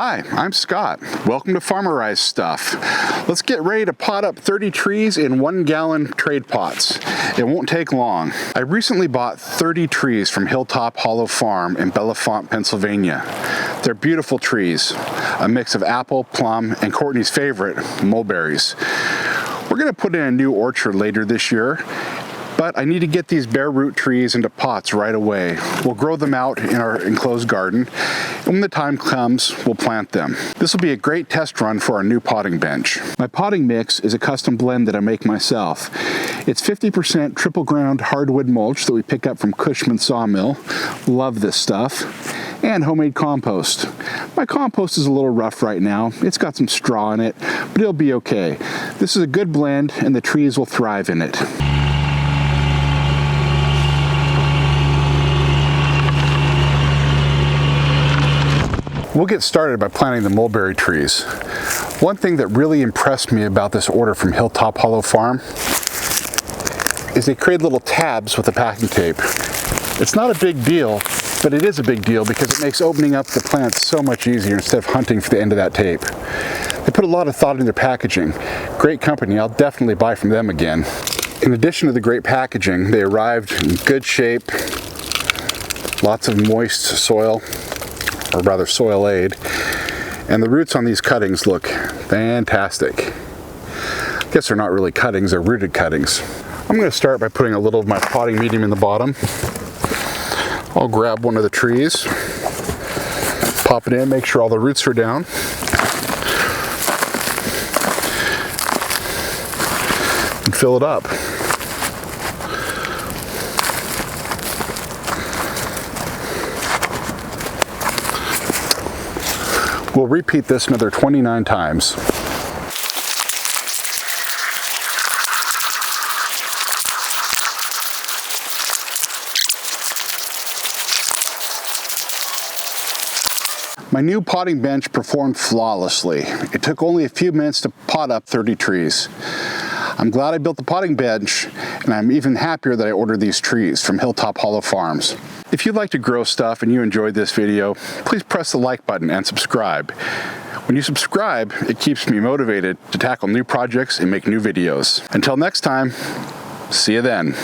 Hi, I'm Scott. Welcome to Farmerized Stuff. Let's get ready to pot up 30 trees in 1-gallon trade pots. It won't take long. I recently bought 30 trees from Hilltop Hollow Farm in Bellefonte, Pennsylvania. They're beautiful trees, a mix of apple, plum, and Courtney's favorite, mulberries. We're going to put in a new orchard later this year, but I need to get these bare root trees into pots right away. We'll grow them out in our enclosed garden, and when the time comes, we'll plant them. This will be a great test run for our new potting bench. My potting mix is a custom blend that I make myself. It's 50% triple ground hardwood mulch that we pick up from Cushman sawmill. Love this stuff. And homemade compost. My compost is a little rough right now. It's got some straw in it, but it'll be okay. This is a good blend, and the trees will thrive in it. We'll get started by planting the mulberry trees. One thing that really impressed me about this order from Hilltop Hollow Farm is they create little tabs with the packing tape. It's not a big deal, but it is a big deal because it makes opening up the plants so much easier instead of hunting for the end of that tape. They put a lot of thought in their packaging. Great company, I'll definitely buy from them again. In addition to the great packaging, they arrived in good shape, lots of moist soil, or rather soil aid, and the roots on these cuttings look fantastic. I guess they're not really cuttings, they're rooted cuttings. I'm going to start by putting a little of my potting medium in the bottom. I'll grab one of the trees, pop it in, make sure all the roots are down. And fill it up. We'll repeat this another 29 times. My new potting bench performed flawlessly. It took only a few minutes to pot up 30 trees. I'm glad I built the potting bench, and I'm even happier that I ordered these trees from Hilltop Hollow Farms. If you'd like to grow stuff and you enjoyed this video, please press the like button and subscribe. When you subscribe, it keeps me motivated to tackle new projects and make new videos. Until next time, see you then.